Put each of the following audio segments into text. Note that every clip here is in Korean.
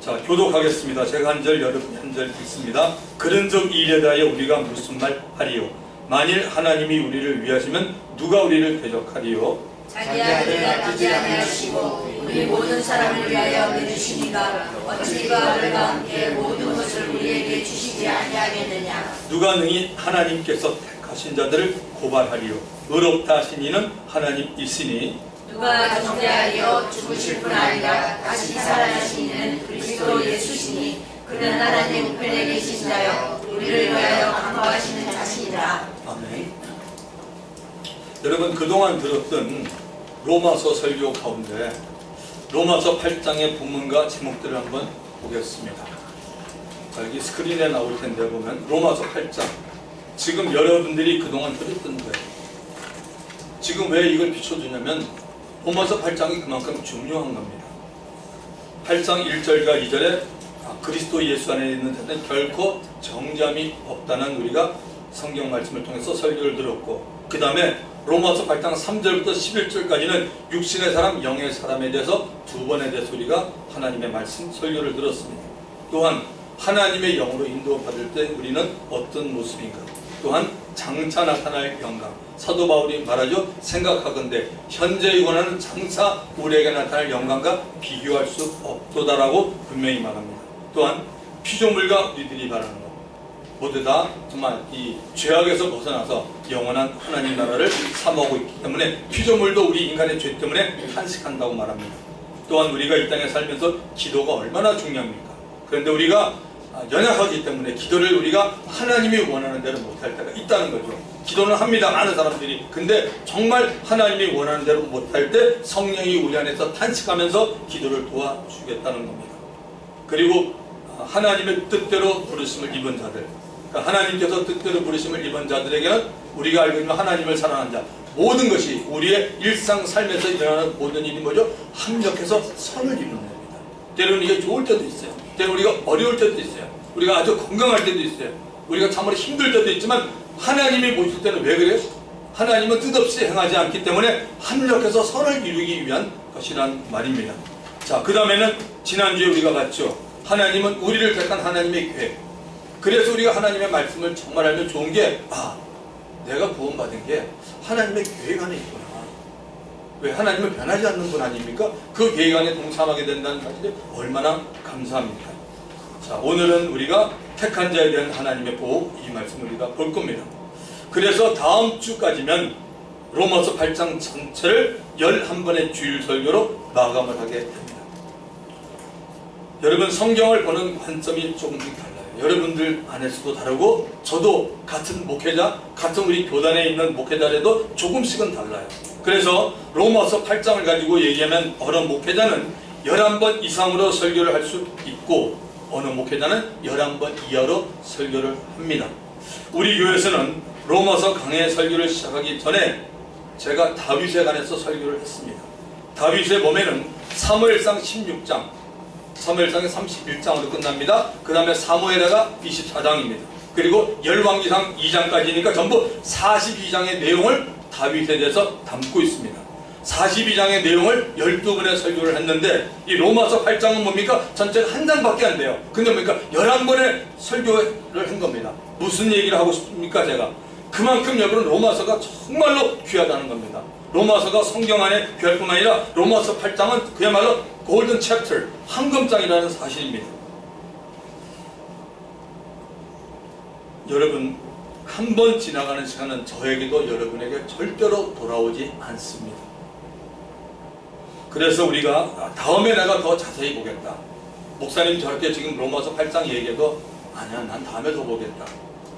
자, 교독하겠습니다. 제가 한 절, 여러분이 한 절 읽습니다. 그런즉 일에 대하여 우리가 무슨 말 하리요? 만일 하나님이 우리를 위하시면 누가 우리를 대적하리요? 자기 아들을 아끼지 아니하시고 우리 모든 사람을 위하여 내주시니가 어찌 그 아들과 함께 모든 것을 우리에게 주시지 아니하겠느냐. 누가 능히 하나님께서 택하신 자들을 고발하리요? 의롭다 하신 이는 하나님이시니 누가 정죄하여 죽으실 뿐 아니라 다시 살아나신 이는 그리스도 예수시니 그는 하나님 우편에 계신 자여 우리를 위하여 강구하시는 자신이라. 아멘. 여러분, 그동안 들었던 로마서 설교 가운데 로마서 8장의 본문과 제목들을 한번 보겠습니다. 자, 여기 스크린에 나올 텐데 보면 로마서 8장, 지금 여러분들이 그동안 들었던 거예요. 지금 왜 이걸 비춰주냐면 로마서 8장이 그만큼 중요한 겁니다. 8장 1절과 2절에 그리스도 예수 안에 있는 자는 결코 정죄함이 없다는 우리가 성경 말씀을 통해서 설교를 들었고, 그 다음에 로마서 8장 3절부터 11절까지는 육신의 사람, 영의 사람에 대해서 두 번에 대해서 우리가 하나님의 말씀 설교를 들었습니다. 또한 하나님의 영으로 인도받을 때 우리는 어떤 모습인가, 또한 장차 나타날 영광, 사도 바울이 말하죠. 생각하건대 현재의 권한은 장차 우리에게 나타날 영광과 비교할 수 없도다라고 분명히 말합니다. 또한 피조물과 우리들이 바라는 것 모두 다 정말 이 죄악에서 벗어나서 영원한 하나님 나라를 사모하고 있기 때문에 피조물도 우리 인간의 죄 때문에 탄식한다고 말합니다. 또한 우리가 이 땅에 살면서 기도가 얼마나 중요합니까? 그런데 우리가 연약하기 때문에 기도를 우리가 하나님이 원하는 대로 못할 때가 있다는 거죠. 기도는 합니다, 많은 사람들이. 근데 정말 하나님이 원하는 대로 못할 때 성령이 우리 안에서 탄식하면서 기도를 도와주겠다는 겁니다. 그리고 하나님의 뜻대로 부르심을 입은 자들, 그러니까 하나님께서 뜻대로 부르심을 입은 자들에게는 우리가 알고 있는 하나님을 사랑하는 자, 모든 것이 우리의 일상 삶에서 일어나는 모든 일이 뭐죠? 합력해서 선을 이루는 겁니다. 때로는 이게 좋을 때도 있어요. 때로는 우리가 어려울 때도 있어요. 우리가 아주 건강할 때도 있어요. 우리가 참으로 힘들 때도 있지만 하나님이 보실 때는 왜 그래요? 하나님은 뜻없이 행하지 않기 때문에 합력해서 선을 이루기 위한 것이란 말입니다. 자, 그 다음에는 지난주에 우리가 봤죠. 하나님은 우리를 택한 하나님의 계획. 그래서 우리가 하나님의 말씀을 정말 알면 좋은 게, 내가 구원받은 게 하나님의 계획 안에 있구나. 왜? 하나님은 변하지 않는 분 아닙니까? 그 계획 안에 동참하게 된다는 사실이 얼마나 감사합니까? 자, 오늘은 우리가 택한 자에 대한 하나님의 보호, 이 말씀을 우리가 볼 겁니다. 그래서 다음 주까지면 로마서 8장 전체를 11번의 주일 설교로 마감을 하게 됩니다. 여러분, 성경을 보는 관점이 조금씩 달라요. 여러분들 안에서도 다르고 저도 같은 목회자, 같은 우리 교단에 있는 목회자라도 조금씩은 달라요. 그래서 로마서 8장을 가지고 얘기하면 어느 목회자는 11번 이상으로 설교를 할 수 있고 어느 목회자는 11번 이하로 설교를 합니다. 우리 교회에서는 로마서 강해 설교를 시작하기 전에 제가 다윗에 관해서 설교를 했습니다. 다윗의 몸에는 사무엘상 16장, 사무엘상이 31장으로 끝납니다. 그 다음에 사무엘하가 24장입니다. 그리고 열왕기상 2장까지니까 전부 42장의 내용을 다윗에 대해서 담고 있습니다. 42장의 내용을 12번의 설교를 했는데 이 로마서 8장은 뭡니까? 전체가 한 장밖에 안 돼요. 근데 뭡니까? 11번의 설교를 한 겁니다. 무슨 얘기를 하고 싶습니까? 제가 그만큼 여러분 로마서가 정말로 귀하다는 겁니다. 로마서가 성경 안에 귀할 뿐만 아니라 로마서 8장은 그야말로 골든 챕터, 황금장이라는 사실입니다. 여러분, 한 번 지나가는 시간은 저에게도 여러분에게 절대로 돌아오지 않습니다. 그래서 우리가 다음에 내가 더 자세히 보겠다. 목사님 저렇게 지금 로마서 8장 얘기해도 아니야, 난 다음에 더 보겠다.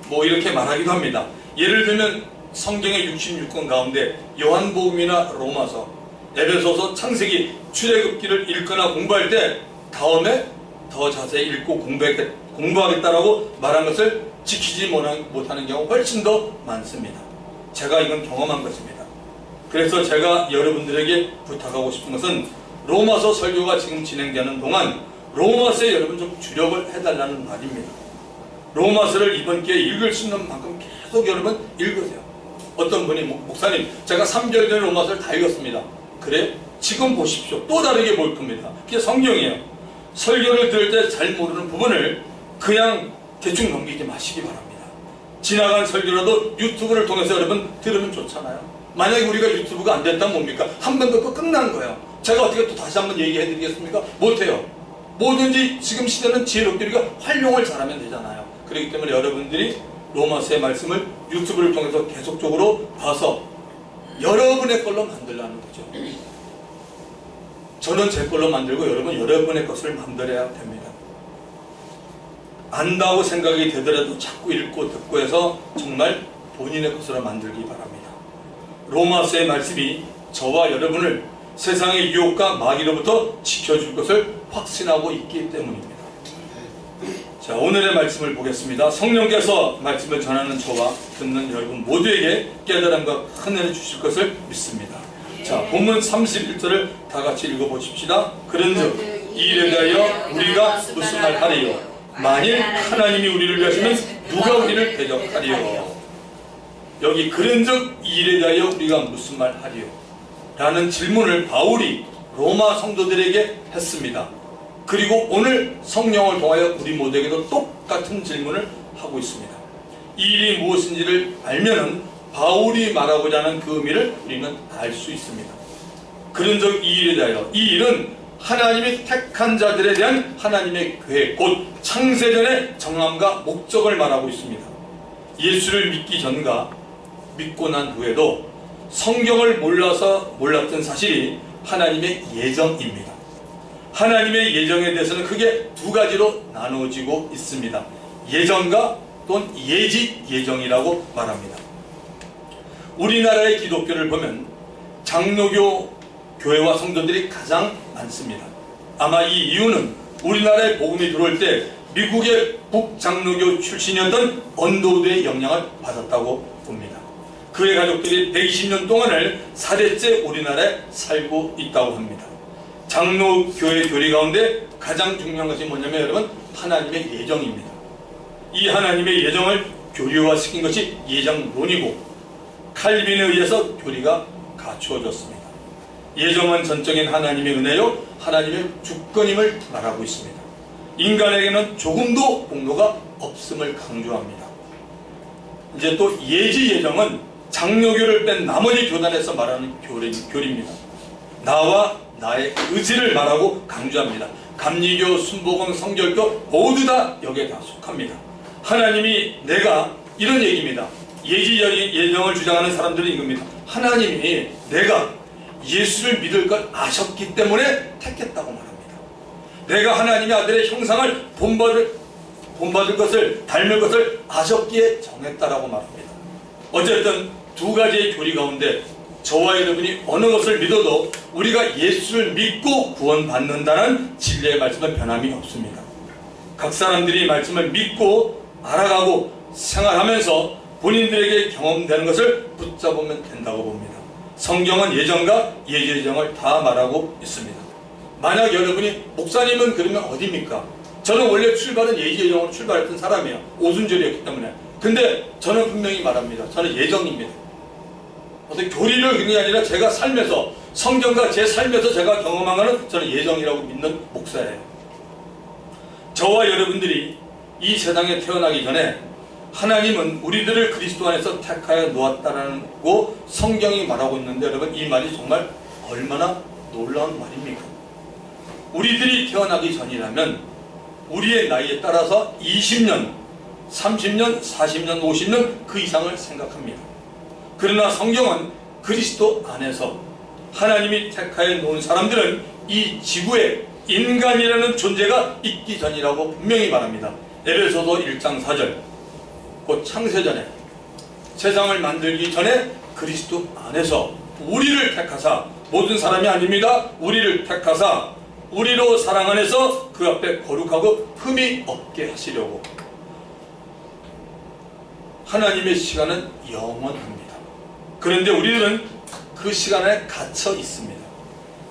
뭐 이렇게 말하기도 합니다. 예를 들면 성경의 66권 가운데 요한복음이나 로마서, 에베소서, 창세기, 출애굽기를 읽거나 공부할 때 다음에 더 자세히 읽고 공부하겠다라고 말한 것을 지키지 못하는 경우가 훨씬 더 많습니다. 제가 이건 경험한 것입니다. 그래서 제가 여러분들에게 부탁하고 싶은 것은 로마서 설교가 지금 진행되는 동안 로마서에 여러분 좀 주력을 해달라는 말입니다. 로마서를 이번 기회에 읽을 수 있는 만큼 계속 여러분 읽으세요. 어떤 분이 목사님 제가 3개월 전에 로마서를 다 읽었습니다. 그래? 지금 보십시오. 또 다르게 볼 겁니다. 그게 성경이에요. 설교를 들을 때 잘 모르는 부분을 그냥 대충 넘기지 마시기 바랍니다. 지나간 설교라도 유튜브를 통해서 여러분 들으면 좋잖아요. 만약에 우리가 유튜브가 안 됐다면 뭡니까? 한 번 듣고 끝난 거예요. 제가 어떻게 또 다시 한번 얘기해 드리겠습니까? 못해요. 뭐든지 지금 시대는 지혜롭게 우리가 활용을 잘하면 되잖아요. 그렇기 때문에 여러분들이 로마서의 말씀을 유튜브를 통해서 계속적으로 봐서 여러분의 걸로 만들라는 거죠. 저는 제 걸로 만들고 여러분의 것을 만들어야 됩니다. 안다고 생각이 되더라도 자꾸 읽고 듣고 해서 정말 본인의 것으로 만들기 바랍니다. 로마서의 말씀이 저와 여러분을 세상의 유혹과 마귀로부터 지켜줄 것을 확신하고 있기 때문입니다. 자, 오늘의 말씀을 보겠습니다. 성령께서 말씀을 전하는 저와 듣는 여러분 모두에게 깨달음과 큰 은혜 주실 것을 믿습니다. 자, 본문 31절을 다 같이 읽어보십시다. 그런즉 이일에 대하여 우리가 무슨 말 하리요? 만일 하나님이 우리를 위하시면 누가 우리를 대적하리요? 여기 그런즉 이일에 대하여 우리가 무슨 말 하리요? 라는 질문을 바울이 로마 성도들에게 했습니다. 그리고 오늘 성령을 통하여 우리 모두에게도 똑같은 질문을 하고 있습니다. 이 일이 무엇인지를 알면은 바울이 말하고자 하는 그 의미를 우리는 알 수 있습니다. 그런즉 이 일에 대하여, 이 일은 하나님이 택한 자들에 대한 하나님의 계획, 곧 창세전의 정함과 목적을 말하고 있습니다. 예수를 믿기 전과 믿고 난 후에도 성경을 몰랐던 사실이 하나님의 예정입니다. 하나님의 예정에 대해서는 크게 두 가지로 나누어지고 있습니다. 예정과 또는 예지 예정이라고 말합니다. 우리나라의 기독교를 보면 장로교 교회와 성도들이 가장 많습니다. 아마 이 이유는 우리나라에 복음이 들어올 때 미국의 북장로교 출신이었던 언더우드의 영향을 받았다고 봅니다. 그의 가족들이 120년 동안을 4대째 우리나라에 살고 있다고 합니다. 장로교회 교리 가운데 가장 중요한 것이 뭐냐면 여러분, 하나님의 예정입니다. 이 하나님의 예정을 교리화시킨 것이 예정론이고 칼빈에 의해서 교리가 갖추어졌습니다. 예정은 전적인 하나님의 은혜요, 하나님의 주권임을 말하고 있습니다. 인간에게는 조금도 공로가 없음을 강조합니다. 이제 또 예지 예정은 장로교를 뺀 나머지 교단에서 말하는 교리입니다. 나와 나의 의지를 말하고 강조합니다. 감리교, 순복음, 성결교 모두 다 여기에 다 속합니다. 하나님이 내가 이런 얘기입니다. 예지 예정을 주장하는 사람들은 이겁니다. 하나님이 내가 예수를 믿을 걸 아셨기 때문에 택했다고 말합니다. 내가 하나님의 아들의 형상을 본받을 것을 닮을 것을 아셨기에 정했다라고 말합니다. 어쨌든 두 가지의 교리 가운데 저와 여러분이 어느 것을 믿어도 우리가 예수를 믿고 구원받는다는 진리의 말씀은 변함이 없습니다. 각 사람들이 말씀을 믿고 알아가고 생활하면서 본인들에게 경험되는 것을 붙잡으면 된다고 봅니다. 성경은 예정과 예지 예정을 다 말하고 있습니다. 만약 여러분이 목사님은 그러면 어디입니까? 저는 원래 출발은 예지 예정으로 출발했던 사람이에요. 오순절이었기 때문에. 근데 저는 분명히 말합니다. 저는 예정입니다. 어떤 교리를 그런 게 아니라 제가 살면서 성경과 제 삶에서 제가 경험한 것은 저는 예정이라고 믿는 목사예요. 저와 여러분들이 이 세상에 태어나기 전에 하나님은 우리들을 그리스도 안에서 택하여 놓았다라고 성경이 말하고 있는데 여러분, 이 말이 정말 얼마나 놀라운 말입니까? 우리들이 태어나기 전이라면 우리의 나이에 따라서 20년, 30년, 40년, 50년 그 이상을 생각합니다. 그러나 성경은 그리스도 안에서 하나님이 택하여 놓은 사람들은 이 지구에 인간이라는 존재가 있기 전이라고 분명히 말합니다. 에베소서 1장 4절, 곧 창세전에 세상을 만들기 전에 그리스도 안에서 우리를 택하사, 모든 사람이 아닙니다. 우리를 택하사 우리로 사랑 안에서 그 앞에 거룩하고 흠이 없게 하시려고. 하나님의 시간은 영원합니다. 그런데 우리들은 그 시간에 갇혀 있습니다.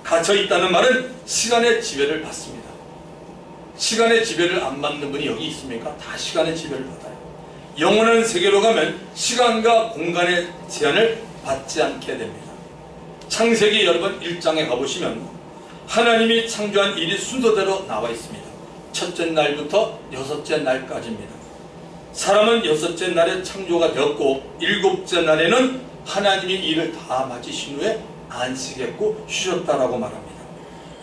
갇혀 있다는 말은 시간의 지배를 받습니다. 시간의 지배를 안 받는 분이 여기 있습니까? 다 시간의 지배를 받아요. 영원한 세계로 가면 시간과 공간의 제한을 받지 않게 됩니다. 창세기 여러분 1장에 가보시면 하나님이 창조한 일이 순서대로 나와 있습니다. 첫째 날부터 여섯째 날까지입니다. 사람은 여섯째 날에 창조가 되었고 일곱째 날에는 하나님이 일을 다 마치신 후에 안식했고 쉬셨다라고 말합니다.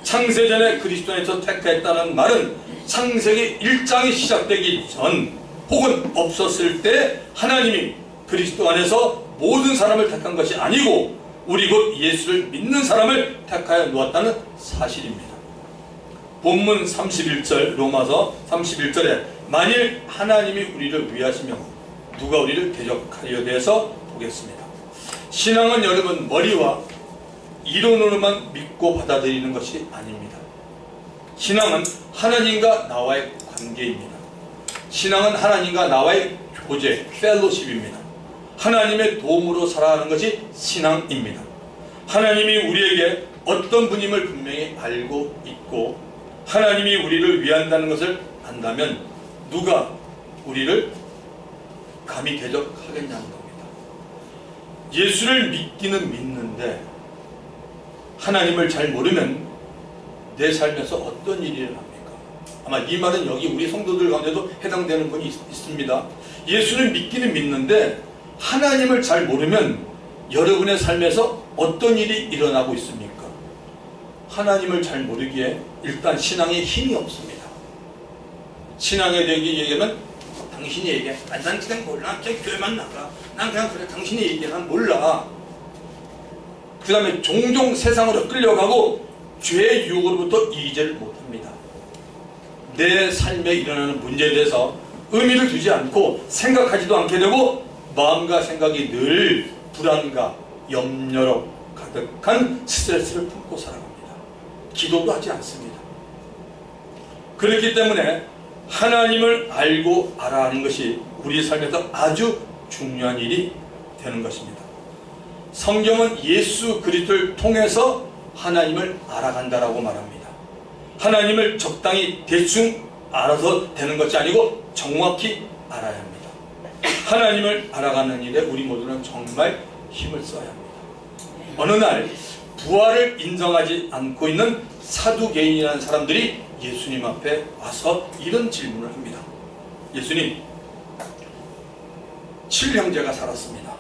창세전에 그리스도 안에서 택하였다는 말은 창세기 1장이 시작되기 전 혹은 없었을 때 하나님이 그리스도 안에서 모든 사람을 택한 것이 아니고 우리 곧 예수를 믿는 사람을 택하여 놓았다는 사실입니다. 본문 31절 로마서 31절에 만일 하나님이 우리를 위하시면 누가 우리를 대적하려 대해서 보겠습니다. 신앙은 여러분 머리와 이론으로만 믿고 받아들이는 것이 아닙니다. 신앙은 하나님과 나와의 관계입니다. 신앙은 하나님과 나와의 교제, 펠로십입니다. 하나님의 도움으로 살아가는 것이 신앙입니다. 하나님이 우리에게 어떤 분임을 분명히 알고 있고 하나님이 우리를 위한다는 것을 안다면 누가 우리를 감히 대적하겠냐는 겁니다. 예수를 믿기는 믿는데 하나님을 잘 모르면 내 삶에서 어떤 일이 일어납니까? 아마 이 말은 여기 우리 성도들 가운데도 해당되는 분이 있습니다. 예수를 믿기는 믿는데 하나님을 잘 모르면 여러분의 삶에서 어떤 일이 일어나고 있습니까? 하나님을 잘 모르기에 일단 신앙에 힘이 없습니다. 신앙에 대해 얘기하면 당신이 얘기해. 난 그냥 몰라. 그냥 교회만 나가. 난 그냥 그래. 당신이 얘기해. 난 몰라. 그 다음에 종종 세상으로 끌려가고 죄의 유혹으로부터 이제를 못합니다. 내 삶에 일어나는 문제에 대해서 의미를 두지 않고 생각하지도 않게 되고 마음과 생각이 늘 불안과 염려로 가득한 스트레스를 품고 살아갑니다. 기도도 하지 않습니다. 그렇기 때문에 하나님을 알고 알아가는 것이 우리 삶에서 아주 중요한 일이 되는 것입니다. 성경은 예수 그리스도를 통해서 하나님을 알아간다라고 말합니다. 하나님을 적당히 대충 알아서 되는 것이 아니고 정확히 알아야 합니다. 하나님을 알아가는 일에 우리 모두는 정말 힘을 써야 합니다. 어느 날 부활을 인정하지 않고 있는 사두개인이라는 사람들이 예수님 앞에 와서 이런 질문을 합니다. 예수님, 7형제가 살았습니다.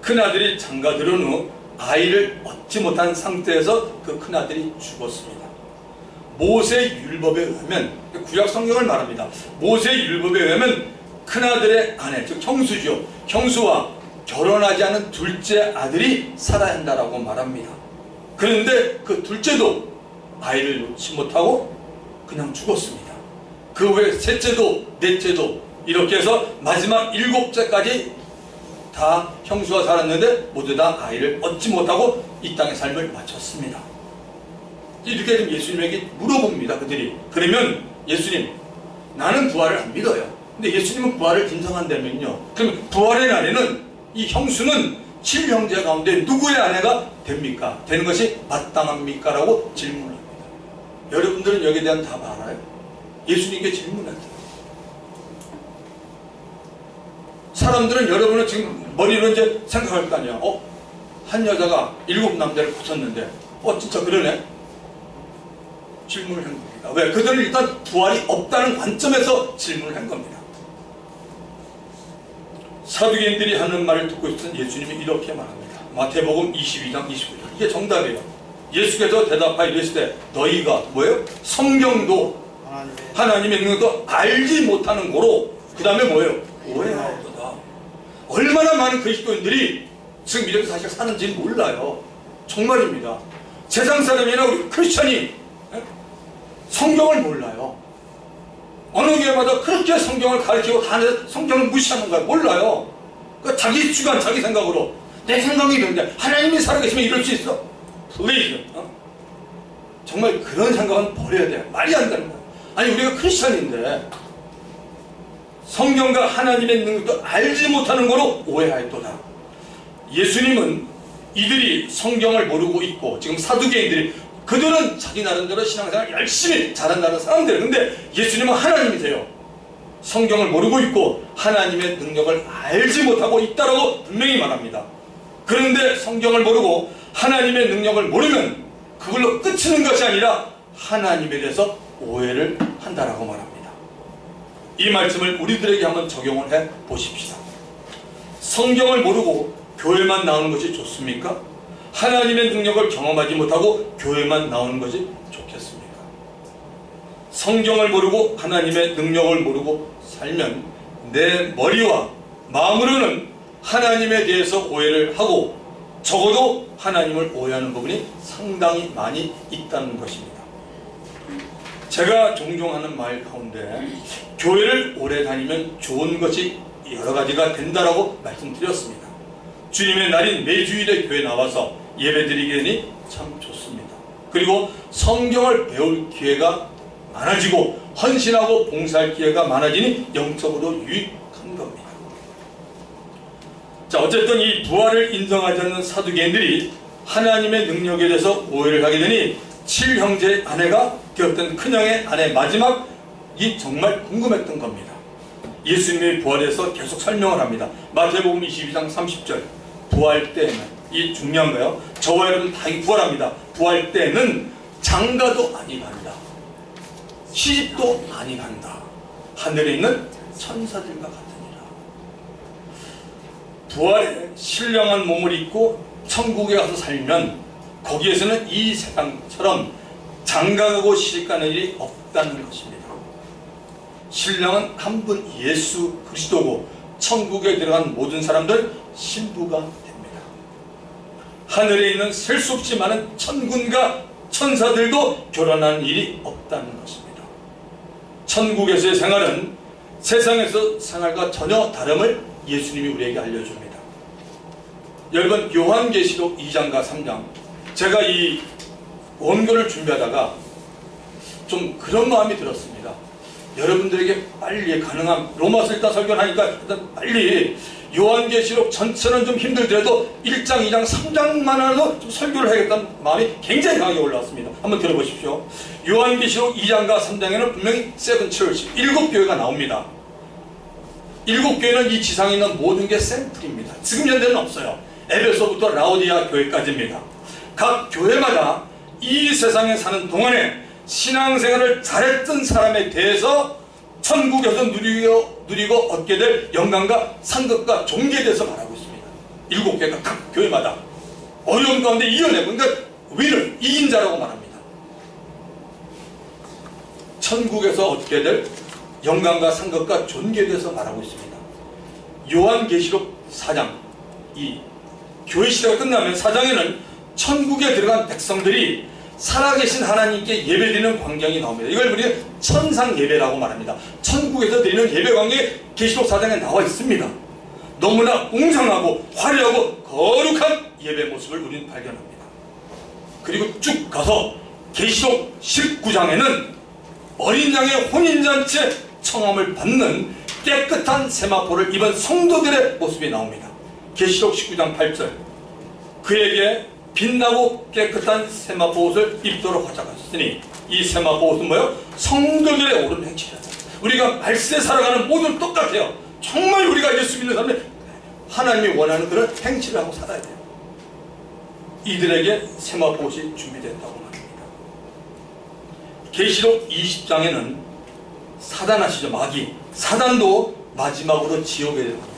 큰아들이 장가 들은 후 아이를 얻지 못한 상태에서 그 큰아들이 죽었습니다. 모세 율법에 의하면, 구약 성경을 말합니다. 모세 율법에 의하면 큰아들의 아내, 즉 형수죠. 형수와 결혼하지 않은 둘째 아들이 살아야 한다라고 말합니다. 그런데 그 둘째도 아이를 놓지 못하고 그냥 죽었습니다. 그 후에 셋째도 넷째도 이렇게 해서 마지막 7째까지 다 형수와 살았는데 모두 다 아이를 얻지 못하고 이 땅의 삶을 마쳤습니다. 이렇게 좀 예수님에게 물어봅니다. 그들이. 그러면 예수님, 나는 부활을 안 믿어요. 근데 예수님은 부활을 인정한다면요, 그럼 부활의 날에는 이 형수는 7형제 가운데 누구의 아내가 됩니까? 되는 것이 마땅합니까? 라고 질문을 합니다. 여러분들은 여기에 대한 답 알아요? 예수님께 질문했어요. 사람들은 여러분은 지금 머리로 이제 생각할 거 아니야. 한 여자가 7 남자를 붙였는데 진짜 그러네? 질문을 한 겁니다. 왜? 그들은 일단 부활이 없다는 관점에서 질문을 한 겁니다. 사두개인들이 하는 말을 듣고 있던 예수님이 이렇게 말합니다. 마태복음 22장 29절. 이게 정답이에요. 예수께서 대답하여 이르시되 너희가 뭐예요? 성경도 하나님의 능력도 알지 못하는 고로 그 다음에 뭐예요? 오해하였도다. 얼마나 많은 그리스도인들이 지금 이렇게 사실 사는지 몰라요. 정말입니다. 세상 사람이나 우리 크리스천이 성경을 몰라요. 어느 교회마다 그렇게 성경을 가르치고 다는데 성경을 무시하는 거예요. 몰라요. 그러니까 자기 주관, 자기 생각으로 내 생각이 이런데 하나님이 살아계시면 이럴 수 있어? Please. 정말 그런 생각은 버려야 돼요. 말이 안 되는 거예요. 아니 우리가 크리스천인데 성경과 하나님의 능력도 알지 못하는 거로 오해하였도다. 예수님은 이들이 성경을 모르고 있고 지금 사두개인들이 그들은 자기 나름대로 신앙생활 열심히 잘한다는 사람들. 근데 예수님은 하나님이세요. 성경을 모르고 있고 하나님의 능력을 알지 못하고 있다라고 분명히 말합니다. 그런데 성경을 모르고 하나님의 능력을 모르면 그걸로 끝이는 것이 아니라 하나님에 대해서 오해를 한다라고 말합니다. 이 말씀을 우리들에게 한번 적용을 해 보십시다. 성경을 모르고 교회만 나오는 것이 좋습니까? 하나님의 능력을 경험하지 못하고 교회만 나오는 것이 좋겠습니까? 성경을 모르고 하나님의 능력을 모르고 살면 내 머리와 마음으로는 하나님에 대해서 오해를 하고 적어도 하나님을 오해하는 부분이 상당히 많이 있다는 것입니다. 제가 종종 하는 말 가운데 교회를 오래 다니면 좋은 것이 여러 가지가 된다라고 말씀드렸습니다. 주님의 날인 매주일에 교회 나와서 예배드리게 되니 참 좋습니다. 그리고 성경을 배울 기회가 많아지고 헌신하고 봉사할 기회가 많아지니 영적으로 유익한 겁니다. 자, 어쨌든 이 부활을 인정하지 않는 사두개인들이 하나님의 능력에 대해서 오해를 하게 되니 7형제의 아내가 되었던 큰형의 아내 마지막이 정말 궁금했던 겁니다. 예수님의 부활에 대해서 계속 설명을 합니다. 마태복음 22장 30절 부활 때는, 이 중요한 거예요. 저와 여러분 다 부활합니다. 부활 때는 장가도 아니 간다, 시집도 아니 간다, 하늘에 있는 천사들과 같으니라. 부활에 신령한 몸을 입고 천국에 가서 살면 거기에서는 이 세상처럼 장가가고 시집가는 일이 없다는 것입니다. 신령은 한 분 예수 그리스도고 천국에 들어간 모든 사람들 신부가 됩니다. 하늘에 있는 셀 수 없이 많은 천군과 천사들도 결혼하는 일이 없다는 것입니다. 천국에서의 생활은 세상에서 생활과 전혀 다름을 예수님이 우리에게 알려줍니다. 여러분, 요한계시록 2장과 3장, 제가 이 원고를 준비하다가 좀 그런 마음이 들었습니다. 여러분들에게 빨리 가능한, 로마서 일단 설교를 하니까 일단 빨리 요한계시록 전체는 좀 힘들더라도 1장, 2장, 3장만이라도 좀 설교를 해야겠다는 마음이 굉장히 강하게 올라왔습니다. 한번 들어보십시오. 요한계시록 2장과 3장에는 분명히 세븐 처치, 7교회가 나옵니다. 7교회는 이 지상에 있는 모든 게 샘플입니다. 지금 현재는 없어요. 에베소부터 라오디아 교회까지입니다. 각 교회마다 이 세상에 사는 동안에 신앙생활을 잘했던 사람에 대해서 천국에서 누리고 얻게 될 영광과 상급과 종기에 대해서 말하고 있습니다. 7교회가 각 교회마다 어려운 가운데 이겨내고, 그러니까 위를 이긴 자라고 말합니다. 천국에서 얻게 될 영광과 상급과 존귀에 대해서 말하고 있습니다. 요한계시록 4장, 이 교회 시대가 끝나면 4장에는 천국에 들어간 백성들이 살아계신 하나님께 예배드리는 광경이 나옵니다. 이걸 우리가 천상 예배라고 말합니다. 천국에서 드리는 예배 광경이 계시록 4장에 나와 있습니다. 너무나 웅장하고 화려하고 거룩한 예배 모습을 우리는 발견합니다. 그리고 쭉 가서 계시록 19장에는 어린 양의 혼인잔치에 청함을 받는 깨끗한 세마포를 입은 성도들의 모습이 나옵니다. 계시록 19장 8절, 그에게 빛나고 깨끗한 세마포 옷을 입도록 하자고 했으니, 이 세마포 옷은 뭐예요? 성도들의 옳은 행실이다. 우리가 말세에 살아가는 모두는 똑같아요. 정말 우리가 예수 믿는 사람이 하나님이 원하는 그런 행실을 하고 살아야 돼요. 이들에게 세마포 옷이 준비됐다고 말합니다. 계시록 20장에는 사단 아시죠? 마귀, 사단도 마지막으로 지옥에 들어갑니다.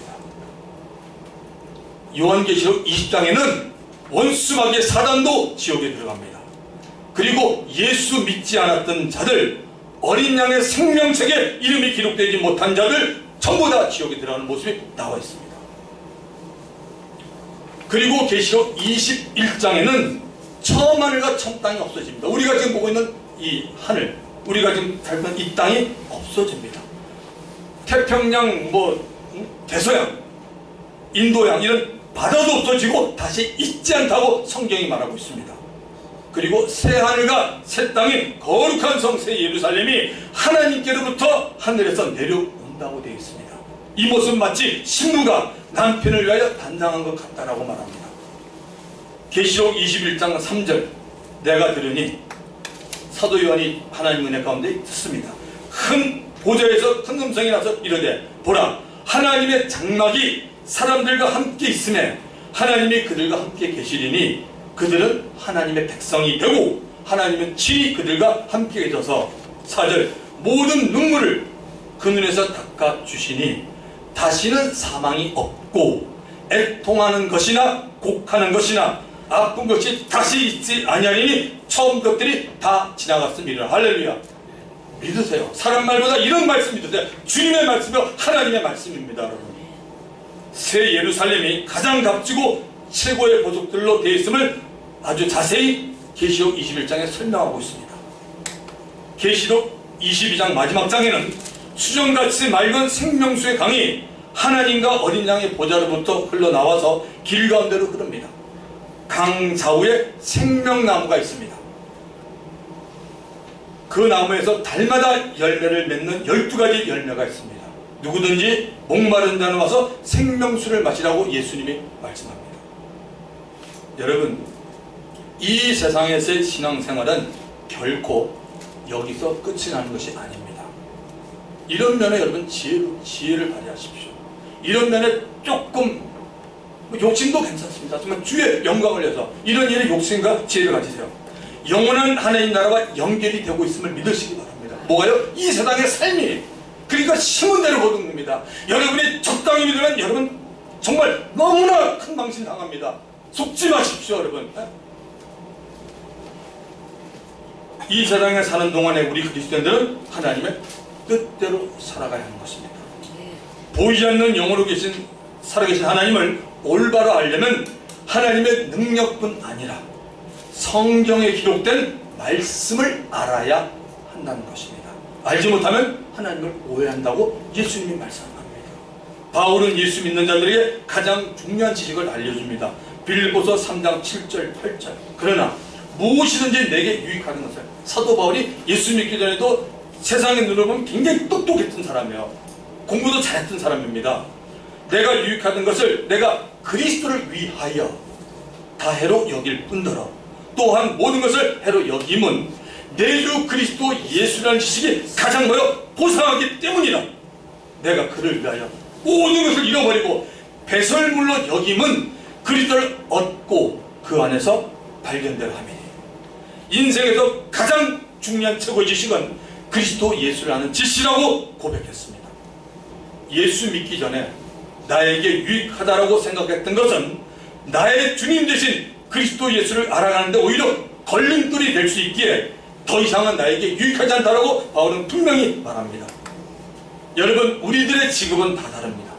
요한계시록 20장에는 원수 마귀의 사단도 지옥에 들어갑니다. 그리고 예수 믿지 않았던 자들, 어린 양의 생명책에 이름이 기록되지 못한 자들 전부 다 지옥에 들어가는 모습이 나와 있습니다. 그리고 계시록 21장에는 처음 하늘과 처음 땅이 없어집니다. 우리가 지금 보고 있는 이 하늘, 우리가 지금 살던 이 땅이 없어집니다. 태평양, 대서양, 인도양 이런 바다도 없어지고 다시 있지 않다고 성경이 말하고 있습니다. 그리고 새 하늘과 새 땅이 거룩한 성 새 예루살렘이 하나님께로부터 하늘에서 내려온다고 되어 있습니다. 이 모습 마치 신부가 남편을 위하여 단장한 것 같다라고 말합니다. 계시록 21장 3절, 내가 들으니, 사도 요한이 하나님 은혜 가운데 듣습니다. 큰 보좌에서 큰 음성이 나서 이르되, 보라, 하나님의 장막이 사람들과 함께 있음에 하나님이 그들과 함께 계시리니 그들은 하나님의 백성이 되고 하나님은 친히 그들과 함께 계셔서 4절 모든 눈물을 그 눈에서 닦아주시니 다시는 사망이 없고 애통하는 것이나 곡하는 것이나 아픈 것이 다시 있지 아니하리니 처음 것들이 다 지나갔음이라. 할렐루야. 믿으세요. 사람 말보다 이런 말씀 믿으세요. 주님의 말씀이요 하나님의 말씀입니다. 여러분, 새 예루살렘이 가장 값지고 최고의 보석들로 되어 있음을 아주 자세히 계시록 21장에 설명하고 있습니다. 계시록 22장 마지막 장에는 수정같이 맑은 생명수의 강이 하나님과 어린 양의 보좌로부터 흘러나와서 길 가운데로 흐릅니다. 강 좌우에 생명나무가 있습니다. 그 나무에서 달마다 열매를 맺는 12가지 열매가 있습니다. 누구든지 목마른 자는 와서 생명수를 마시라고 예수님이 말씀합니다. 여러분, 이 세상에서의 신앙생활은 결코 여기서 끝이 나는 것이 아닙니다. 이런 면에 여러분 지혜를 발휘하십시오. 이런 면에 조금 욕심도 괜찮습니다. 정말 주의 영광을 위해서 이런 일에 욕심과 지혜를 가지세요. 영원한 하나님 나라와 연결이 되고 있음을 믿으시기 바랍니다. 뭐가요? 이 세상의 삶이. 그러니까 심은 대로 거둡니다. 여러분이 적당히 믿으면 여러분 정말 너무나 큰 망신 당합니다. 속지 마십시오, 여러분. 이 세상에 사는 동안에 우리 그리스도인들은 하나님의 뜻대로 살아가야 하는 것입니다. 보이지 않는 영으로 살아계신 하나님을 올바로 알려면 하나님의 능력뿐 아니라 성경에 기록된 말씀을 알아야 한다는 것입니다. 알지 못하면 하나님을 오해한다고 예수님이 말씀합니다. 바울은 예수 믿는 자들에게 가장 중요한 지식을 알려줍니다. 빌립보서 3장 7절 8절 그러나 무엇이든지 내게 유익하는 것을. 사도 바울이 예수 믿기 전에도 세상의 눈으로 보면 굉장히 똑똑했던 사람이에요. 공부도 잘했던 사람입니다. 내가 유익하는 것을 내가 그리스도를 위하여 다 해로 여길 뿐더러 또한 모든 것을 해로 여김은 내 주 그리스도 예수라는 지식이 가장 보상하기 때문이라. 내가 그를 위하여 모든 것을 잃어버리고 배설물로 여김은 그리스도를 얻고 그 안에서 발견될 함이니. 인생에서 가장 중요한 최고의 지식은 그리스도 예수라는 지식이라고 고백했습니다. 예수 믿기 전에 나에게 유익하다라고 생각했던 것은 나의 주님 되신 그리스도 예수를 알아가는데 오히려 걸림돌이 될 수 있기에 더 이상은 나에게 유익하지 않다라고 바울은 분명히 말합니다. 여러분, 우리들의 직업은 다 다릅니다.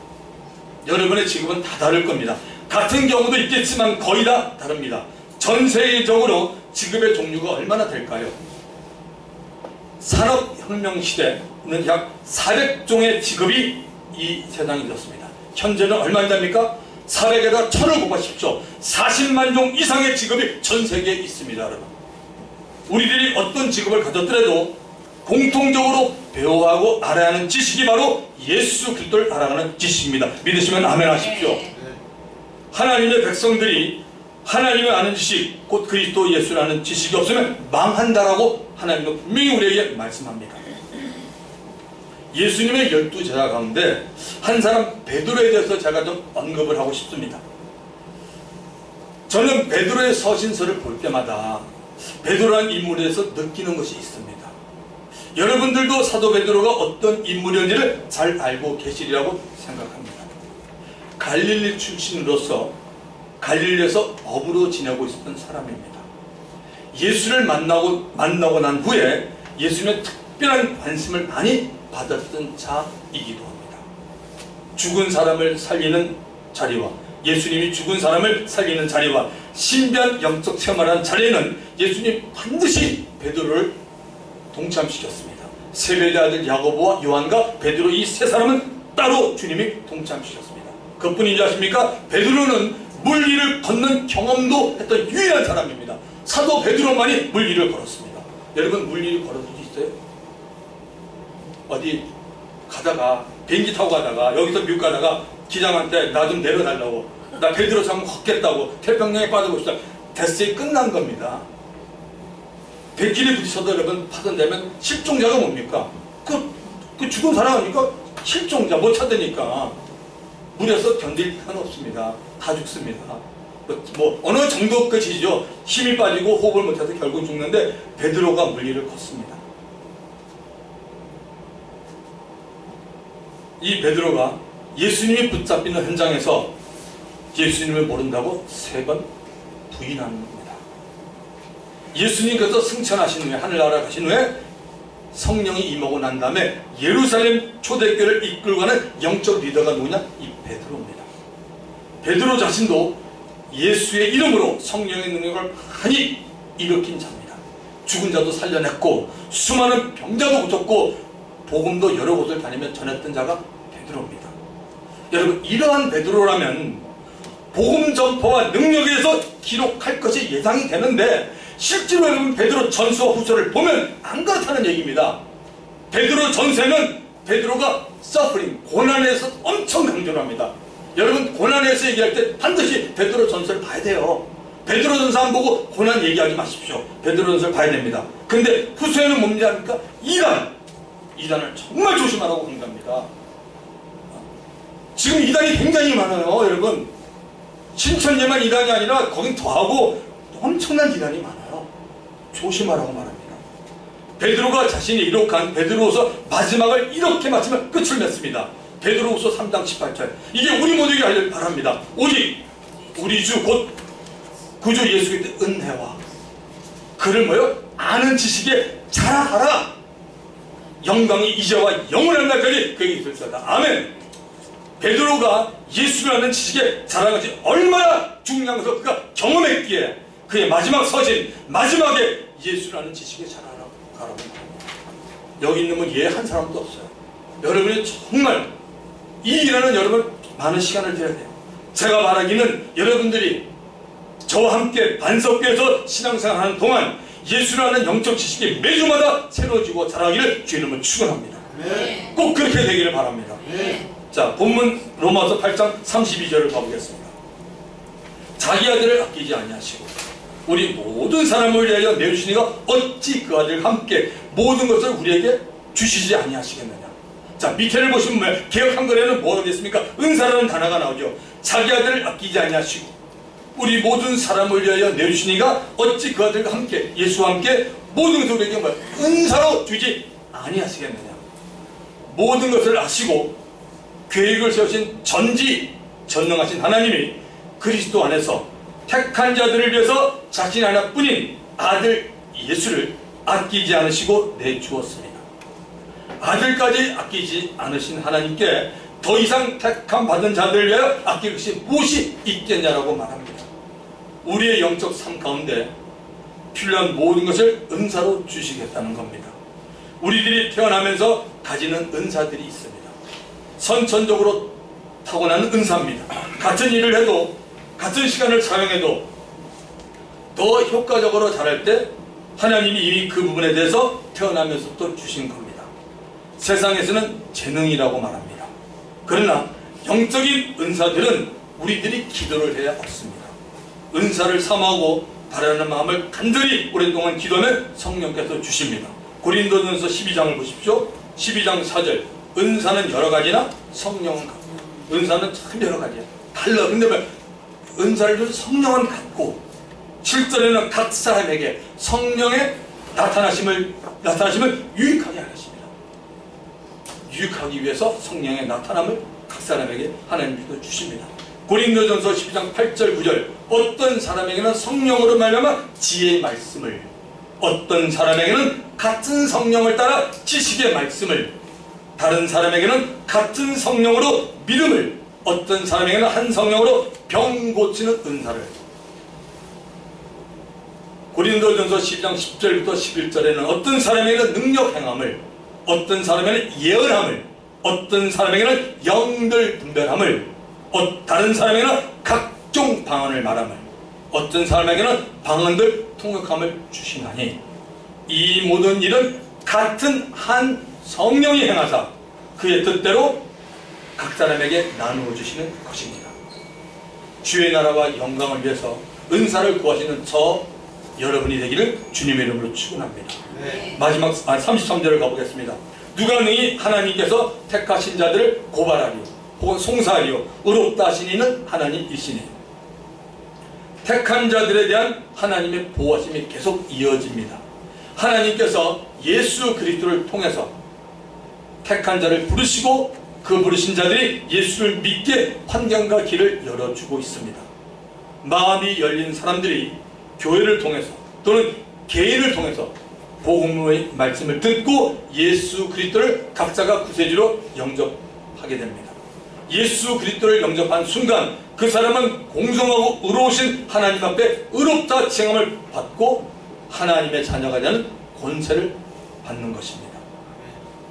여러분의 직업은 다 다를 겁니다. 같은 경우도 있겠지만 거의 다 다릅니다. 전 세계적으로 직업의 종류가 얼마나 될까요? 산업혁명 시대는 약 400종의 직업이 이 세상에 있었습니다. 현재는 얼마나 됩니까? 400에다 1000을 곱하십시오. 40만 종 이상의 직업이 전 세계에 있습니다. 여러분, 우리들이 어떤 직업을 가졌더라도 공통적으로 배워하고 알아야 하는 지식이 바로 예수 그리스도를 알아가는 지식입니다. 믿으시면 아멘 하십시오. 하나님의 백성들이 하나님을 아는 지식, 곧 그리스도 예수를 아는 지식이 없으면 망한다라고 하나님은 분명히 우리에게 말씀합니다. 예수님의 12제자 가운데 한 사람 베드로에 대해서 제가 좀 언급을 하고 싶습니다. 저는 베드로의 서신서를 볼 때마다 베드로라는 인물에 대해서 느끼는 것이 있습니다. 여러분들도 사도 베드로가 어떤 인물이었는지를 잘 알고 계시리라고 생각합니다. 갈릴리 출신으로서 갈릴리에서 어부로 지내고 있었던 사람입니다. 예수를 만나고 난 후에 예수님의 특별한 관심을 많이 받았던 자이기도 합니다. 죽은 사람을 살리는 자리와 예수님이 죽은 사람을 살리는 자리와 신비한 영적 체험을 하는 자리에는 예수님이 반드시 베드로를 동참시켰습니다. 세베대 아들 야고보와 요한과 베드로 이 세 사람은 따로 주님이 동참시켰습니다. 그뿐인지 아십니까? 베드로는 물 위를 걷는 경험도 했던 유일한 사람입니다. 사도 베드로만이 물 위를 걸었습니다. 여러분, 물 위를 걸어본 적 있어요? 어디 가다가 비행기 타고 가다가 여기서 미국 가다가 기장한테 나 좀 내려달라고, 나 베드로처럼 걷겠다고 태평양에 빠지고 싶다. 됐어요. 끝난 겁니다. 백길이 부딪혀도 여러분 파손되면 실종자가 뭡니까? 그 죽은 사람이니까 실종자 못 찾으니까 물에서 견딜 필요는 없습니다. 다 죽습니다. 뭐 어느 정도 끝이죠. 힘이 빠지고 호흡을 못해서 결국 죽는데 베드로가 물리를 걷습니다. 이 베드로가 예수님이 붙잡히는 현장에서 예수님을 모른다고 3번 부인하는 겁니다. 예수님께서 승천하신 후에 하늘나라 가신 후에 성령이 임하고 난 다음에 예루살렘 초대교회를 이끌고 가는 영적 리더가 누구냐? 이 베드로입니다. 베드로 자신도 예수의 이름으로 성령의 능력을 많이 일으킨 자입니다. 죽은 자도 살려냈고 수많은 병자도 고쳤고 복음도 여러 곳을 다니며 전했던 자가 베드로입니다. 여러분, 이러한 베드로라면 복음 전파와 능력에 대해서 기록할 것이 예상이 되는데 실제로 여러분 베드로 전서와 후서를 보면 안 그렇다는 얘기입니다. 베드로 전서에는 베드로가 서프링, 고난에서 엄청 강조를 합니다. 여러분, 고난에서 얘기할 때 반드시 베드로 전서를 봐야 돼요. 베드로 전서 안 보고 고난 얘기하지 마십시오. 베드로 전서를 봐야 됩니다. 근데 후서에는 뭡니까? 이단을 정말 조심하라고 한답니다. 지금 이단이 굉장히 많아요. 여러분, 신천지만 이단이 아니라 거긴 더하고 엄청난 이단이 많아요. 조심하라고 말합니다. 베드로가 자신이 이룩한 베드로후서 마지막을 이렇게 마치면 끝을 맺습니다. 베드로후서 3장 18절. 이게 우리 모두에게 알길 바랍니다. 오직 우리 주 곧 구주 예수 그리스도의 은혜와 그를 뭐요? 아는 지식에 자라하라. 영광이 이제와 영원한 날까지 그에게 있을지어다. 아멘. 베드로가 예수를 아는 지식에 자라는 것이 얼마나 중요한 것을 그가 경험했기에 그의 마지막 서신, 마지막에 예수를 아는 지식에 자라라고 가라고 합니다. 여기 있는 분 예 한 사람도 없어요. 여러분이 정말 이 일에는 여러분 많은 시간을 들여야 돼요. 제가 말하기는 여러분들이 저와 함께 반석교에서 신앙생활하는 동안 예수를 아는 영적 지식이 매주마다 새로워지고 자라기를 주의 이름으로 축원합니다. 네. 꼭 그렇게 되기를 바랍니다. 네. 자, 본문 로마서 8장 32절을 가보겠습니다. 자기 아들을 아끼지 아니하시고 우리 모든 사람을 위하여 내주시니가 어찌 그 아들과 함께 모든 것을 우리에게 주시지 아니하시겠느냐. 자, 밑에를 보시면 뭐예요? 개역 한글에는 뭐가 되겠습니까? 은사라는 단어가 나오죠. 자기 아들을 아끼지 아니하시고 우리 모든 사람을 위하여 내주시니가 어찌 그 아들과 함께 예수와 함께 모든 것을 우리에게 뭐예요? 은사로 주지 아니하시겠느냐. 모든 것을 아시고 계획을 세우신 전지전능하신 하나님이 그리스도 안에서 택한 자들을 위해서 자신 하나뿐인 아들 예수를 아끼지 않으시고 내주었습니다. 아들까지 아끼지 않으신 하나님께 더 이상 택함 받은 자들을 위하여 아낄 것이 무엇이 있겠냐라고 말합니다. 우리의 영적 삶 가운데 필요한 모든 것을 은사로 주시겠다는 겁니다. 우리들이 태어나면서 가지는 은사들이 있습니다. 선천적으로 타고나는 은사입니다. 같은 일을 해도 같은 시간을 사용해도 더 효과적으로 자랄 때 하나님이 이미 그 부분에 대해서 태어나면서부터 주신 겁니다. 세상에서는 재능이라고 말합니다. 그러나 영적인 은사들은 우리들이 기도를 해야 얻습니다. 은사를 사모하고 바라는 마음을 간절히 오랫동안 기도하면 성령께서 주십니다. 고린도전서 12장을 보십시오. 12장 4절. 은사는 여러 가지나 성령은 같고. 은사는 참 여러 가지야. 달라. 근데 왜 은사를 준 성령은 같고 7절에는 각 사람에게 성령의 나타나심을 유익하게 하십니다. 유익하기 위해서 성령의 나타남을 각 사람에게 하나님께서 주십니다. 고린도전서 12장 8절 9절. 어떤 사람에게는 성령으로 말미암아 지혜의 말씀을, 어떤 사람에게는 같은 성령을 따라 지식의 말씀을, 다른 사람에게는 같은 성령으로 믿음을, 어떤 사람에게는 한 성령으로 병 고치는 은사를. 고린도전서 12장 10절부터 11절에는 어떤 사람에게는 능력 행함을, 어떤 사람에게는 예언함을, 어떤 사람에게는 영들 분별함을, 다른 사람에게는 각종 방언을 말함을, 어떤 사람에게는 방언들 통역함을 주시나니 이 모든 일은 같은 한 성령이 행하사 그의 뜻대로 각 사람에게 나누어 주시는 것입니다. 주의 나라와 영광을 위해서 은사를 구하시는 저 여러분이 되기를 주님의 이름으로 축원합니다. 네. 마지막 33절을 가보겠습니다. 누가 능히 하나님께서 택하신 자들을 고발하리요 혹은 송사하리요 의롭다 하신 이는 하나님이시니 택한 자들에 대한 하나님의 보호하심이 계속 이어집니다. 하나님께서 예수 그리스도를 통해서 택한 자를 부르시고 그 부르신 자들이 예수를 믿게 환경과 길을 열어주고 있습니다. 마음이 열린 사람들이 교회를 통해서 또는 개인을 통해서 복음의 말씀을 듣고 예수 그리스도를 각자가 구세주로 영접하게 됩니다. 예수 그리스도를 영접한 순간 그 사람은 공정하고 의로우신 하나님 앞에 의롭다 칭함을 받고 하나님의 자녀가 되는 권세를 받는 것입니다.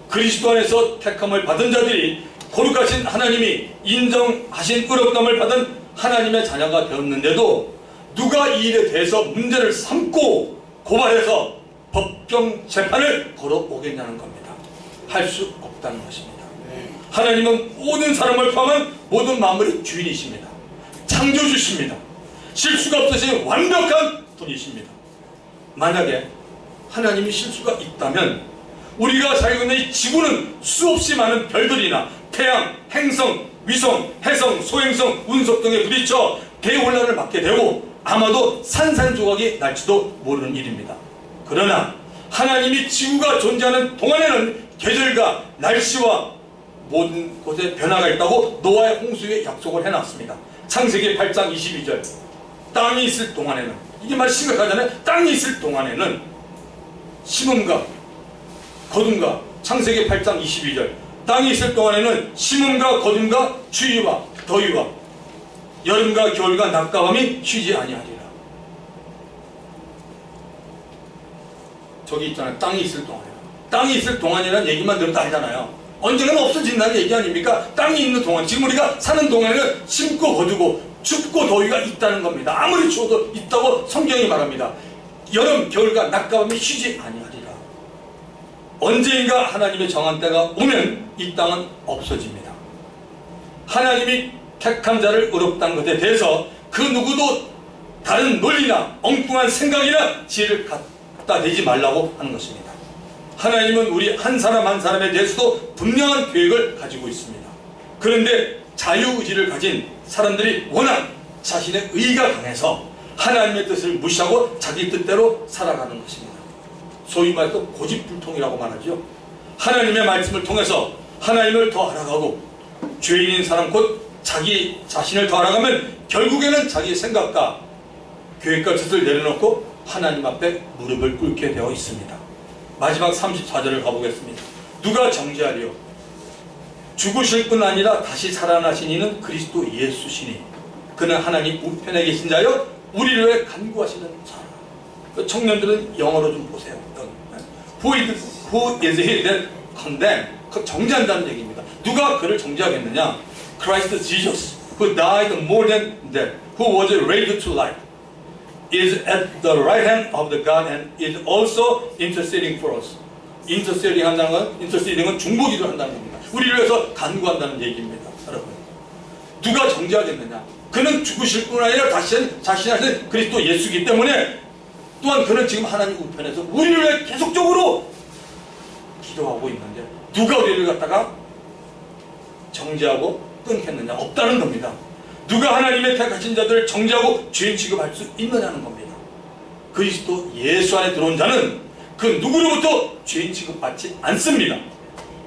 그리스도 안에서 택함을 받은 자들이 거룩하신 하나님이 인정하신 의롭다함을 받은 하나님의 자녀가 되었는데도 누가 이 일에 대해서 문제를 삼고 고발해서 법정 재판을 걸어오겠냐는 겁니다. 할 수 없다는 것입니다. 하나님은 모든 사람을 포함한 모든 만물의 주인이십니다. 창조주십니다. 실수가 없으신 완벽한 분이십니다. 만약에 하나님이 실수가 있다면 우리가 살고 있는 이 지구는 수없이 많은 별들이나 태양, 행성, 위성, 해성, 소행성, 운석 등에 부딪혀 대혼란을 맞게 되고 아마도 산산조각이 날지도 모르는 일입니다. 그러나 하나님이 지구가 존재하는 동안에는 계절과 날씨와 모든 곳에 변화가 있다고 노아의 홍수에 약속을 해놨습니다. 창세기 8장 22절 땅이 있을 동안에는, 이게 말 심각하잖아요. 땅이 있을 동안에는 심음과 거둠과, 창세기 8장 22절 땅이 있을 동안에는 심음과 거둠과 추위와 더위와 여름과 겨울과 낮과 밤이 쉬지 아니하리라. 저기 있잖아요. 땅이 있을 동안에. 땅이 있을 동안이라는 얘기만 들어도 알잖아요. 언젠가는 없어진다는 얘기 아닙니까? 땅이 있는 동안, 지금 우리가 사는 동안에는 심고 거두고 춥고 더위가 있다는 겁니다. 아무리 추워도 있다고 성경이 말합니다. 여름, 겨울과 낮과 밤이 쉬지 아니하리라. 언젠가 하나님의 정한 때가 오면 이 땅은 없어집니다. 하나님이 택한 자를 의롭다는 것에 대해서 그 누구도 다른 논리나 엉뚱한 생각이나 지혜를 갖다 대지 말라고 하는 것입니다. 하나님은 우리 한 사람 한 사람에 대해서도 분명한 계획을 가지고 있습니다. 그런데 자유의지를 가진 사람들이 워낙 자신의 의가 강해서 하나님의 뜻을 무시하고 자기 뜻대로 살아가는 것입니다. 소위 말해서 고집불통이라고 말하죠. 하나님의 말씀을 통해서 하나님을 더 알아가고 죄인인 사람 곧 자기 자신을 더 알아가면 결국에는 자기 생각과 계획과 뜻을 내려놓고 하나님 앞에 무릎을 꿇게 되어 있습니다. 마지막 34절을 가보겠습니다. 누가 정죄하리요? 죽으실 뿐 아니라 다시 살아나신 이는 그리스도 예수시니 그는 하나님 우편에 계신 자여 우리를 위해 간구하시는 자. 청년들은 영어로 좀 보세요. Who is he that condemn? 그 정죄한다는 얘기입니다. 누가 그를 정죄하겠느냐? Christ Jesus, who died more than that, who was raised to life, is at the right hand of the God and is also interceding for us. interceding 한다는 건, interceding은 중보기도를 한다는 겁니다. 우리를 위해서 간구한다는 얘기입니다. 여러분, 누가 정죄하겠느냐? 그는 죽으실 뿐 아니라 자신하신 그리스도 예수이기 때문에 또한 그는 지금 하나님 우편에서 우리를 위해 계속적으로 기도하고 있는데 누가 우리를 갖다가 정죄하고 끊겠느냐? 없다는 겁니다. 누가 하나님의 택하신 자들을 정죄하고 죄인 취급할 수 있느냐는 겁니다. 그리스도 예수 안에 들어온 자는 그 누구로부터 죄인 취급받지 않습니다.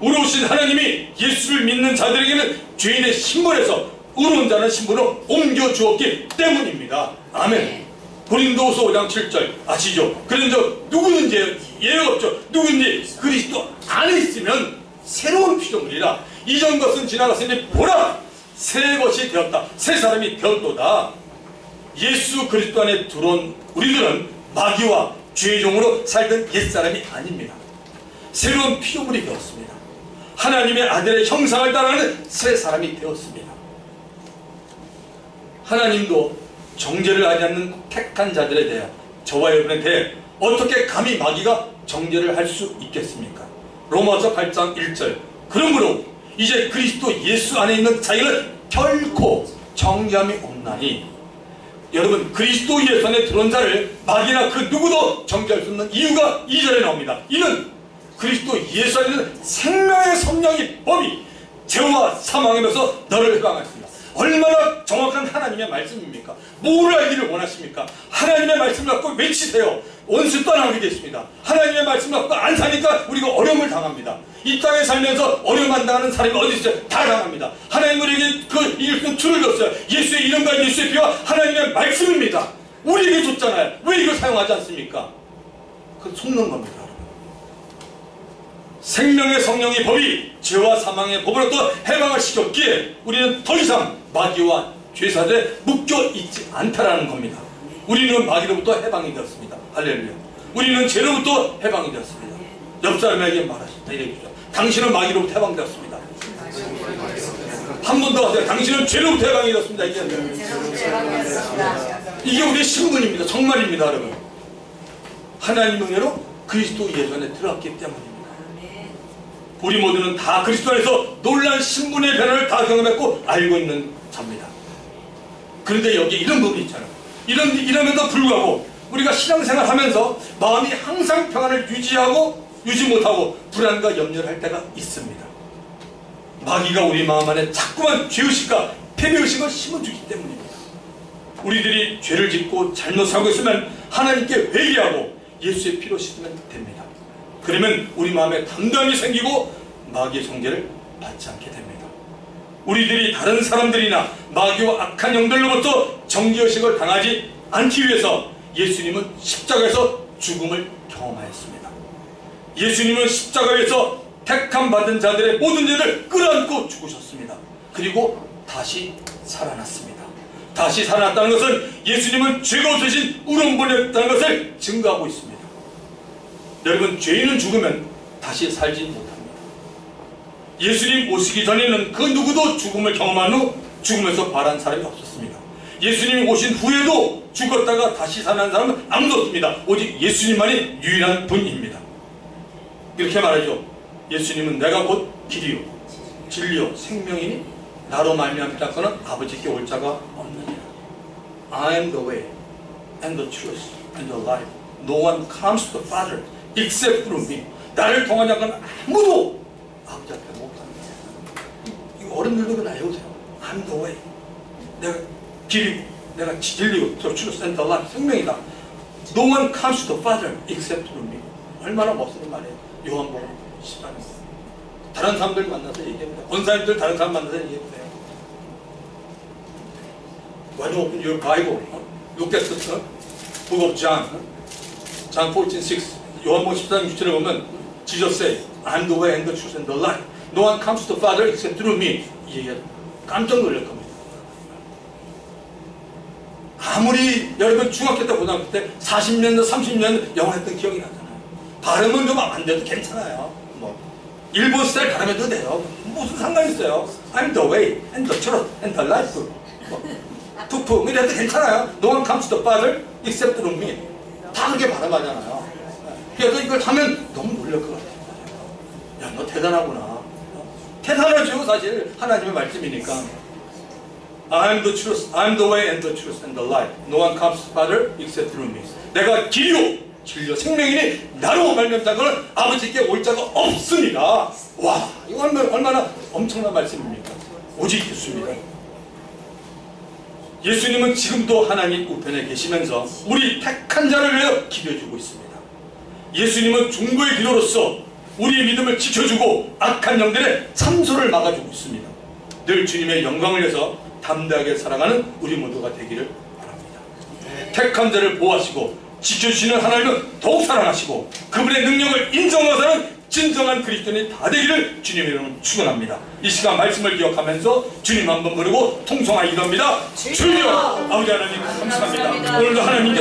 의로우신 하나님이 예수를 믿는 자들에게는 죄인의 신분에서 의로운 자는 신분으로 옮겨주었기 때문입니다. 아멘. 고린도후서 5장 7절 아시죠? 그런 저 누구든지 예외 없죠. 누구든지 그리스도 안에 있으면 새로운 피조물이라 이전 것은 지나갔으니 보라 새 것이 되었다. 새 사람이 되었도다. 예수 그리스도 안에 들어온 우리들은 마귀와 죄의 종으로 살던 옛사람이 아닙니다. 새로운 피조물이 되었습니다. 하나님의 아들의 형상을 따라가는 새 사람이 되었습니다. 하나님도 정죄를 하지 않는 택한 자들에 대해 저와 여러분에 대해 어떻게 감히 마귀가 정죄를 할 수 있겠습니까? 로마서 8장 1절 그러므로 이제 그리스도 예수 안에 있는 자에게는 결코 정죄함이 없나니. 여러분, 그리스도 예수 안에 들어온 자를 마귀나 그 누구도 정죄할 수 없는 이유가 2절에 나옵니다. 이는 그리스도 예수 안에 있는 생명의 성령의 법이 죄와 사망에서 너를 해방하였습니다. 얼마나 정확한 하나님의 말씀입니까? 뭘 알기를 원하십니까? 하나님의 말씀을 갖고 외치세요. 원수 떠나게 됐습니다. 하나님의 말씀을 갖고 안 사니까 우리가 어려움을 당합니다. 이 땅에 살면서 어려움 당하는 사람이 어디 있어요? 다 당합니다. 하나님 우리에게 이길 수 있는 줄을 줬어요. 예수의 이름과 예수의 피와 하나님의 말씀입니다. 우리에게 줬잖아요. 왜 이걸 사용하지 않습니까? 그건 속는 겁니다. 생명의 성령의 법이 죄와 사망의 법으로부터 해방을 시켰기에 우리는 더 이상 마귀와 죄사들에 묶여 있지 않다라는 겁니다. 우리는 마귀로부터 해방이 되었습니다. 할렐루야. 우리는 죄로부터 해방이 되었습니다. 옆 사람에게 말하십니다. 이래주죠. 당신은 마귀로부터 해방되었습니다. 한 번 더 하세요. 당신은 죄로부터 해방이 되었습니다. 이게 우리의 신분입니다. 정말입니다, 여러분. 하나님 은혜로 그리스도 예수 안에 들어왔기 때문입니다. 우리 모두는 다 그리스도 안에서 놀라운 신분의 변화를 다 경험했고 알고 있는 자입니다. 그런데 여기 이런 부분이 있잖아요. 이러면도 불구하고 우리가 신앙생활 하면서 마음이 항상 평안을 유지 못하고 불안과 염려를 할 때가 있습니다. 마귀가 우리 마음 안에 자꾸만 죄의식과 패배의식을 심어주기 때문입니다. 우리들이 죄를 짓고 잘못 살고 있으면 하나님께 회개하고 예수의 피로 씻으면 됩니다. 그러면 우리 마음에 담담이 생기고 마귀의 정죄를 받지 않게 됩니다. 우리들이 다른 사람들이나 마귀와 악한 영들로부터 정죄의식을 당하지 않기 위해서 예수님은 십자가에서 죽음을 경험하였습니다. 예수님은 십자가에서 택함 받은 자들의 모든 죄를 끌어안고 죽으셨습니다. 그리고 다시 살아났습니다. 다시 살아났다는 것은 예수님은 죄가 없으신 우론본이었다는 것을 증거하고 있습니다. 여러분, 죄인은 죽으면 다시 살지 못합니다. 예수님 오시기 전에는 그 누구도 죽음을 경험한 후 죽으면서 발한 사람이 없었습니다. 예수님이 오신 후에도 죽었다가 다시 살아난 사람은 아무도 없습니다. 오직 예수님만이 유일한 분입니다. 이렇게 말하죠. 예수님은 내가 곧 길이요 진리요 생명이니 나로 말미암지 않고는 아버지께 올 자가 없느니라. I am the way and the truth and the life. No one comes to the Father except through me. 나를 통하지 않고는 아무도 아버지 앞에 못 갑니다. 이거 어른들도 그거 알고세요. I'm the way. 내가 길이고 내가 진리고 the truth and the life. 생명이다. No one comes to the Father except through me. 얼마나 멋있는 말이에요. 요한복음 14장. 다른 사람들 만나서 얘기합니다. 권사님들 다른 사람 만나서 얘기해보세요. When you open your Bible, look at the book of John, John 14:6. 요한복음 14장 6절에 보면 Jesus said, I'm the way and the truth and the life. No one comes to the Father except through me. 이 얘기가 깜짝 놀랄 겁니다. 아무리 여러분 중학교 때 고등학교 때 40년, 30년 영어 했던 기억이 나잖아요. 발음은 좀 안 돼도 괜찮아요. 일본 스타일 발음해도 돼요. 무슨 상관이 있어요. I'm the way and the truth and the life. 툭툭 이래도 괜찮아요. No one comes to the Father except through me. 다 그렇게 발음하잖아요. 그래서 이걸 하면 너무 놀랄 것 같아요. 야, 너 대단하구나. 대단하죠, 사실. 하나님의 말씀이니까. I'm the truth, I'm the way and the truth and the life. No one comes to the Father except through me. 내가 길이요 진리요 생명이니 나로 말미암자고는 아버지께 올 자가 없습니다. 와, 이거 얼마나 엄청난 말씀입니까? 오직 예수입니다. 예수님은 지금도 하나님 우편에 계시면서 우리 택한 자를 위하여 기도해주고 있습니다. 예수님은 중보의 기도로서 우리의 믿음을 지켜주고 악한 영들의 참소를 막아주고 있습니다. 늘 주님의 영광을 위해서 담대하게 살아가는 우리 모두가 되기를 바랍니다. 택한 자를 보호하시고 지켜주시는 하나님은 더욱 사랑하시고 그분의 능력을 인정하사는 진정한 그리스도인이 다 되기를 주님의 이름으로 축원합니다. 이 시간 말씀을 기억하면서 주님 한번 부르고 통성하기 기도합니다. 주여, 아버지 하나님 감사합니다. 오늘도 하나님께